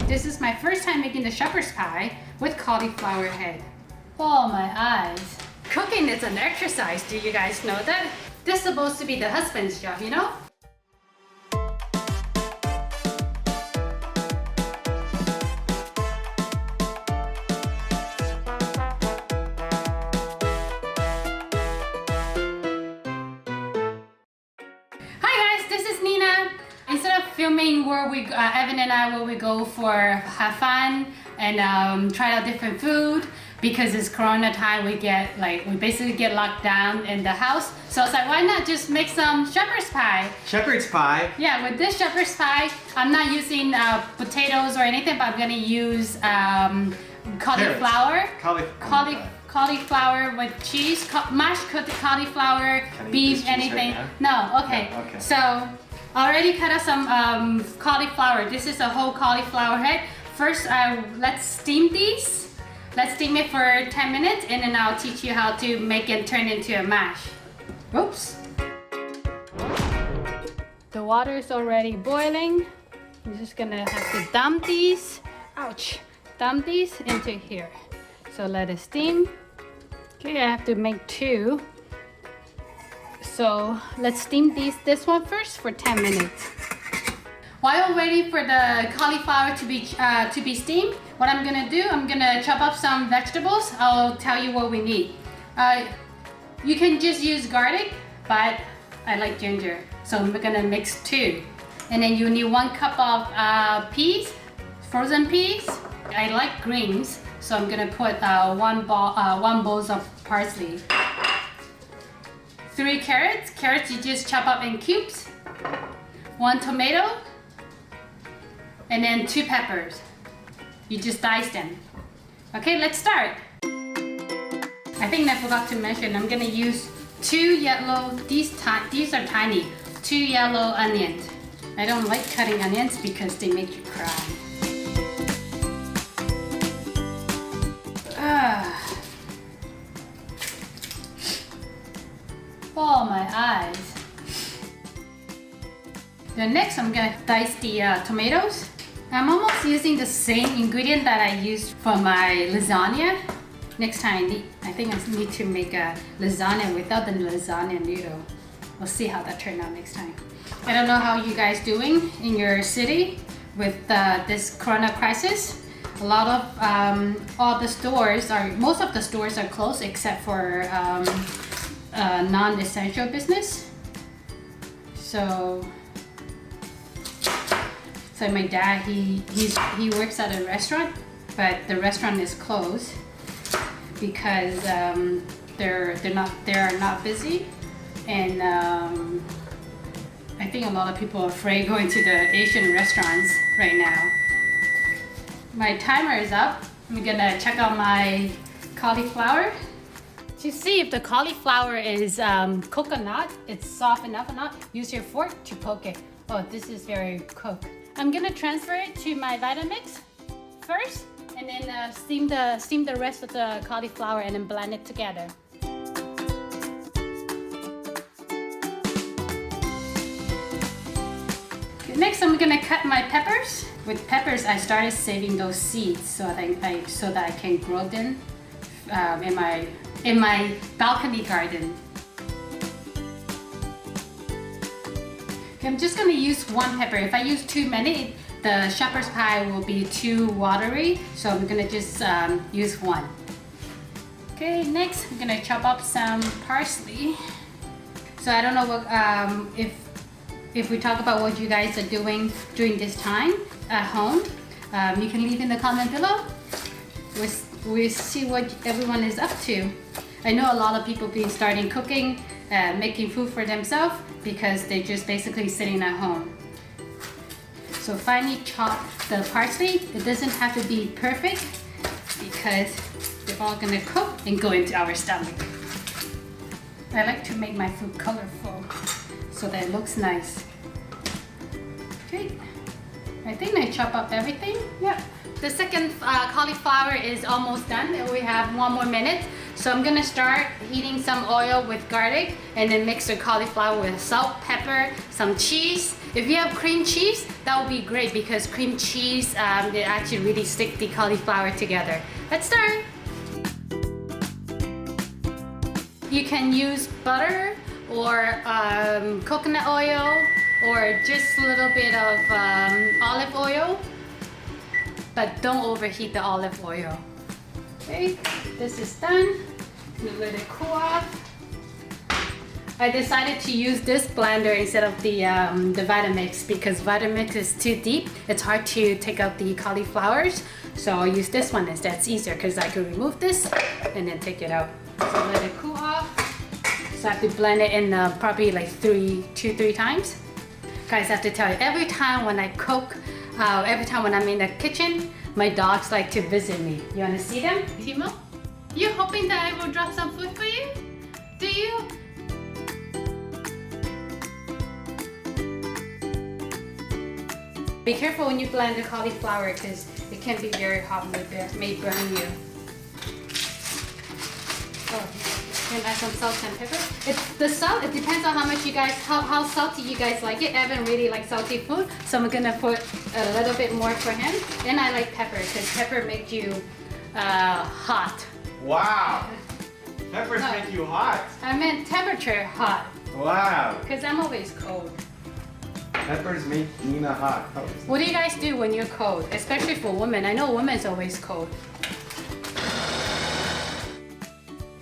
This is my first time making the shepherd's pie with cauliflower head. Oh my eyes. Cooking is an exercise, do you guys know that? This is supposed to be the husband's job, you know? Filming where Evan and I, where we go for have fun and try out different food, because it's Corona time. We basically get locked down in the house. So I was like, why not just make some shepherd's pie? Shepherd's pie? Yeah, with this shepherd's pie, I'm not using potatoes or anything, but I'm gonna use cauliflower. Cauliflower with cheese, mashed cauliflower, beef, anything. Right no, okay. No, okay. So I already cut out some cauliflower. This is a whole cauliflower head. First, let's steam these. Let's steam it for 10 minutes, and then I'll teach you how to make it turn into a mash. Oops. The water is already boiling. I'm just gonna have to dump these. Ouch. Dump these into here. So let it steam. Okay, I have to make 2. So let's steam this one first for 10 minutes. While waiting for the cauliflower to be steamed, what I'm gonna do, I'm gonna chop up some vegetables. I'll tell you what we need. You can just use garlic, but I like ginger, so I'm gonna mix 2. And then you need 1 cup of peas, frozen peas. I like greens, so I'm gonna put 1 bowl of parsley. 3 carrots. Carrots you just chop up in cubes. 1 tomato. And then 2 peppers. You just dice them. Okay, let's start. I think I forgot to mention, I'm gonna use 2 yellow, these are tiny, 2 yellow onions. I don't like cutting onions because they make you cry. Oh, my eyes. Then next, I'm gonna dice the tomatoes. I'm almost using the same ingredient that I used for my lasagna. Next time, I think I need to make a lasagna without the lasagna noodle. We'll see how that turns out next time. I don't know how you guys doing in your city with this Corona crisis. A lot of most of the stores are closed except for non-essential business. So my dad, he works at a restaurant, but the restaurant is closed because they're not busy, and I think a lot of people are afraid going to the Asian restaurants right now. My timer is up. I'm gonna check out my cauliflower. To see if the cauliflower is cooked or not, it's soft enough or not, use your fork to poke it. Oh, this is very cooked. I'm gonna transfer it to my Vitamix first, and then steam the rest of the cauliflower and then blend it together. Okay, next, I'm gonna cut my peppers. With peppers, I started saving those seeds so that I can grow them in my balcony garden. Okay, I'm just gonna use 1 pepper. If I use too many, the shepherd's pie will be too watery, so I'm gonna just use 1. Okay, next I'm gonna chop up some parsley. So I don't know what if we talk about what you guys are doing during this time at home. You can leave in the comment below. We see what everyone is up to. I know a lot of people be starting cooking, making food for themselves because they're just basically sitting at home. So finely chop the parsley. It doesn't have to be perfect because they're all gonna cook and go into our stomach. I like to make my food colorful so that it looks nice. Okay, I think I chop up everything. Yep. The second cauliflower is almost done, and we have 1 more minute. So I'm gonna start heating some oil with garlic and then mix the cauliflower with salt, pepper, some cheese, If you have cream cheese, that would be great because cream cheese, it actually really sticks the cauliflower together. Let's start. You can use butter or coconut oil or just a little bit of olive oil, but don't overheat the olive oil. Okay, this is done. Let it cool off. I decided to use this blender instead of the Vitamix because Vitamix is too deep. It's hard to take out the cauliflowers, so I'll use this one instead. It's easier because I can remove this and then take it out. So let it cool off. So I have to blend it in probably like 2-3 times. Guys, I have to tell you, every time when I cook, every time when I'm in the kitchen, my dogs like to visit me. You want to see them? Timo? You hoping that I will drop some food for you? Do you? Be careful when you blend the cauliflower because it can be very hot and it may burn you. Oh, can add some salt and pepper. The salt, it depends on how much you guys, how salty you guys like it. Evan really likes salty food, so I'm gonna put a little bit more for him. And I like pepper because pepper makes you hot. Wow! Peppers make you hot. I meant temperature hot. Wow! Because I'm always cold. Peppers make Nina hot. What do you guys do when you're cold? Especially for women. I know women's always cold.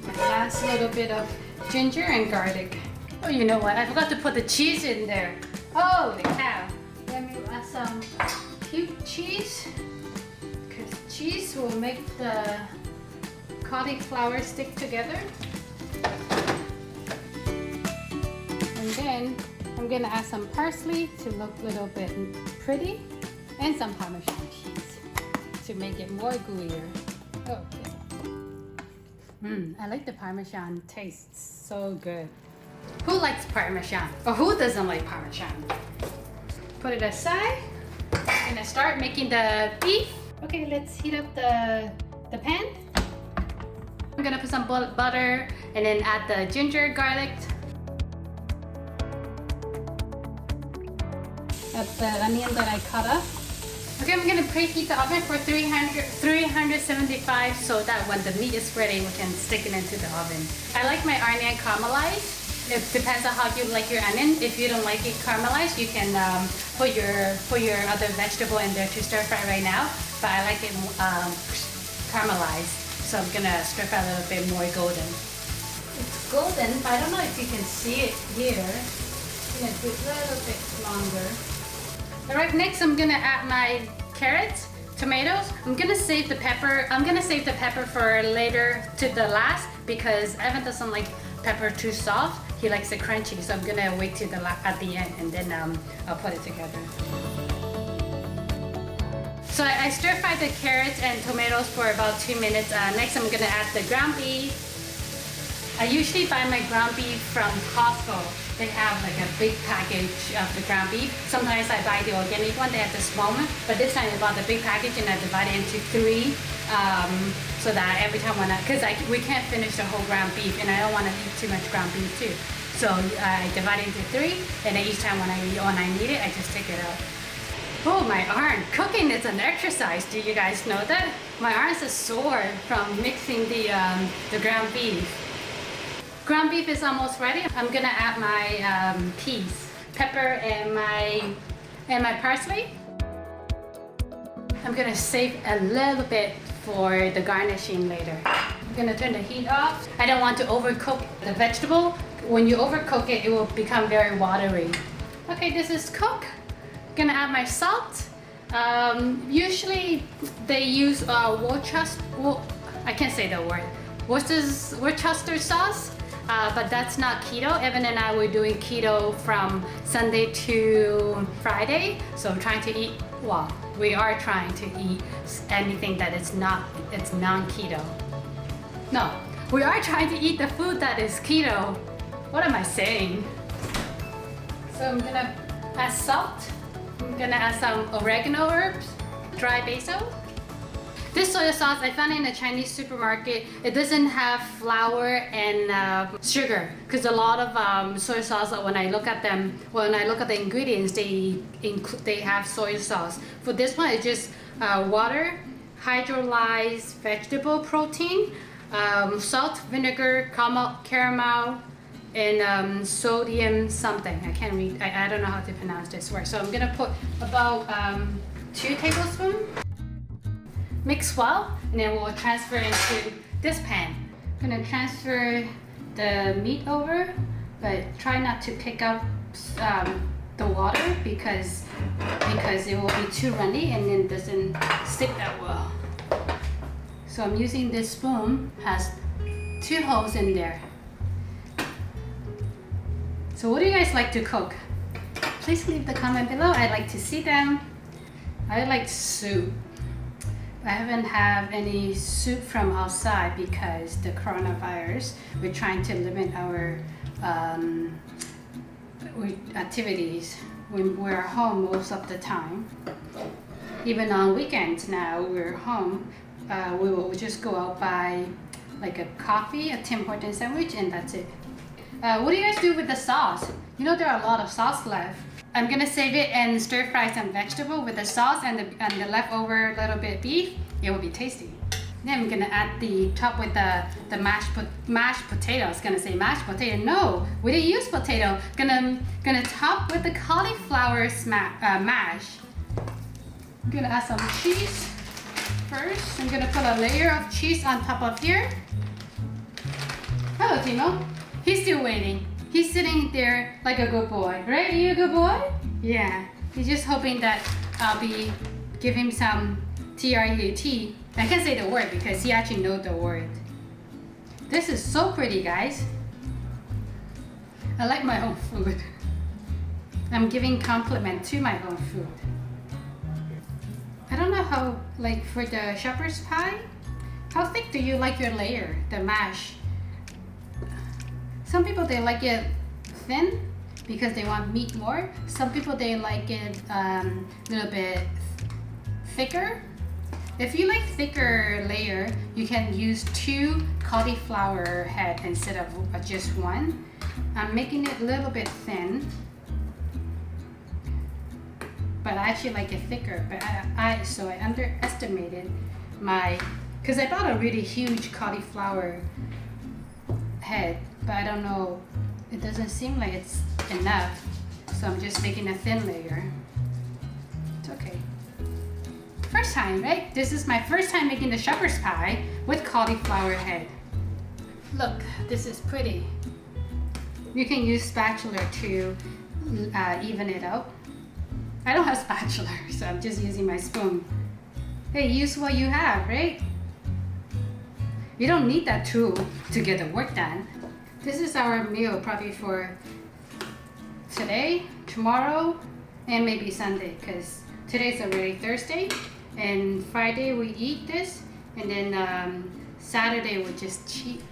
My last little bit of ginger and garlic. Oh, you know what? I forgot to put the cheese in there. Holy cow. Let me add some cube cheese. Because cheese will make the cauliflower stick together. And then I'm gonna add some parsley to look a little bit pretty and some Parmesan cheese to make it more gooier. Okay. I like the Parmesan. Tastes so good. Who likes Parmesan? Or who doesn't like Parmesan? Put it aside. I'm gonna start making the beef. Okay, let's heat up the pan. I'm gonna put some butter and then add the ginger, garlic. Add the onion that I cut up. Okay, I'm gonna preheat the oven for 375 so that when the meat is ready, we can stick it into the oven. I like my onion caramelized. It depends on how you like your onion. If you don't like it caramelized, you can put your other vegetable in there to stir fry right now. But I like it caramelized, so I'm gonna stir fry a little bit more golden. It's golden, but I don't know if you can see it here. I'm gonna do it a little bit longer. All right, next I'm gonna add my carrots, tomatoes. I'm gonna save the pepper. I'm gonna save the pepper for later to the last because Evan doesn't like pepper too soft. He likes it crunchy, so I'm gonna wait till at the end and then I'll put it together. So I stir fry the carrots and tomatoes for about 2 minutes. Next I'm gonna add the ground beef. I usually buy my ground beef from Costco. They have like a big package of the ground beef. Sometimes I buy the organic one, they have the small one, but this time I bought the big package and I divide it into 3 so that every time because we can't finish the whole ground beef and I don't want to eat too much ground beef too. So I divide it into 3 and then each time when I need it, I just take it out. Oh, my arm. Cooking is an exercise. Do you guys know that? My arms are sore from mixing the ground beef. Ground beef is almost ready. I'm gonna add my peas, pepper, and my parsley. I'm gonna save a little bit for the garnishing later. I'm gonna turn the heat off. I don't want to overcook the vegetable. When you overcook it, it will become very watery. Okay, this is cooked. Gonna add my salt. Usually they use I can't say the word. Worcester sauce. But that's not keto. Evan and I were doing keto from Sunday to Friday. So I'm trying to eat, we are trying to eat anything that it's non-keto. No, we are trying to eat the food that is keto. What am I saying? So I'm gonna add salt. I'm gonna add some oregano herbs, dry basil. This soy sauce I found in a Chinese supermarket. It doesn't have flour and sugar, because a lot of soy sauce, when I look at them, when I look at the ingredients, they have soy sauce. For this one, it's just water, hydrolyzed vegetable protein, salt, vinegar, caramel, and sodium something. I can't read. I don't know how to pronounce this word. So I'm gonna put about 2 tablespoons. Mix well, and then we'll transfer into this pan. I'm gonna transfer the meat over, but try not to pick up the water because it will be too runny and then doesn't stick that well. So I'm using this spoon, has 2 holes in there. So what do you guys like to cook? Please leave the comment below. I'd like to see them. I like soup. I haven't had any soup from outside because the coronavirus. We're trying to limit our activities when we're home most of the time. Even on weekends now, we're home. We will just go out, buy like a coffee, a Tim Hortons sandwich, and that's it. What do you guys do with the sauce? You know there are a lot of sauce left. I'm gonna save it and stir fry some vegetable with the sauce and the leftover little bit beef. It will be tasty. Then I'm gonna add the top with the mashed potato. I was gonna say mashed potato. No, we didn't use potato. Gonna top with the cauliflower mash. I'm gonna add some cheese first. I'm gonna put a layer of cheese on top of here. Hello, Timo. He's still waiting. He's sitting there like a good boy, right? Are you a good boy? Yeah. He's just hoping that I'll give him some TREAT. I can't say the word because he actually knows the word. This is so pretty, guys. I like my own food. I'm giving compliment to my own food. I don't know how, like for the shepherd's pie, how thick do you like your layer, the mash? Some people, they like it thin because they want meat more. Some people, they like it a little bit thicker. If you like thicker layer, you can use 2 cauliflower head instead of just 1. I'm making it a little bit thin, but I actually like it thicker. But so I underestimated because I bought a really huge cauliflower head. But I don't know, it doesn't seem like it's enough. So I'm just making a thin layer. It's okay. First time, right? This is my first time making the shepherd's pie with cauliflower head. Look, this is pretty. You can use spatula to even it out. I don't have spatula, so I'm just using my spoon. Hey, use what you have, right? You don't need that tool to get the work done. This is our meal probably for today, tomorrow, and maybe Sunday, because today's already Thursday, and Friday we eat this, and then Saturday we just cheat.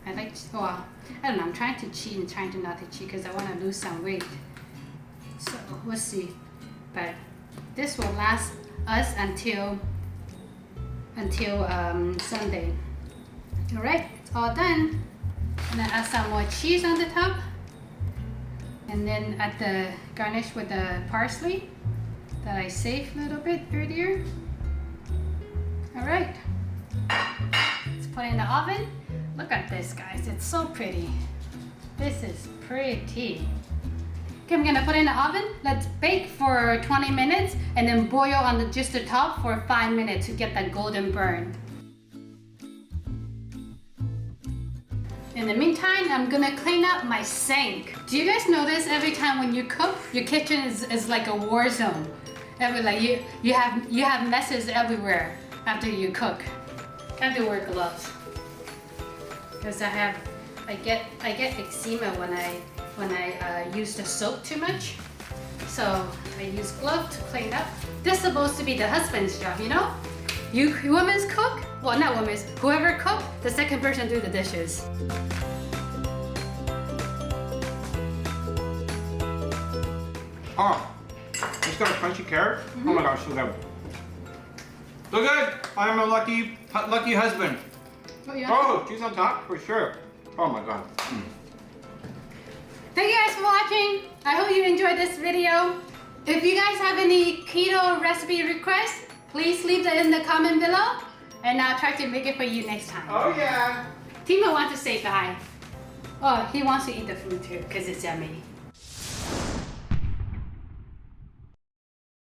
I don't know, I'm trying to cheat and trying to not to cheat because I want to lose some weight. So we'll see. But this will last us until Sunday. All right, it's all done. And then add some more cheese on the top, and then add the garnish with the parsley that I saved a little bit earlier. All right, let's put it in the oven. Look at this, guys, it's so pretty. This is pretty. Okay, I'm gonna put it in the oven. Let's bake for 20 minutes and then boil on just the top for 5 minutes to get that golden burn. In the meantime, I'm gonna clean up my sink. Do you guys notice every time when you cook, your kitchen is like a war zone? You have messes everywhere after you cook. I have to wear gloves because I get eczema when I use the soap too much. So I use gloves to clean up. This is supposed to be the husband's job, you know? You women's cook? Well, not women's. Whoever cook, the second person do the dishes. Oh, just got a crunchy carrot. Oh my gosh, so good. Look good. I'm a lucky husband. Oh, yeah. Oh, cheese on top for sure. Oh my god. Thank you guys for watching. I hope you enjoyed this video. If you guys have any keto recipe requests, please leave them in the comment below, and I'll try to make it for you next time. Oh yeah. Timo wants to say bye. Oh, he wants to eat the food too because it's yummy.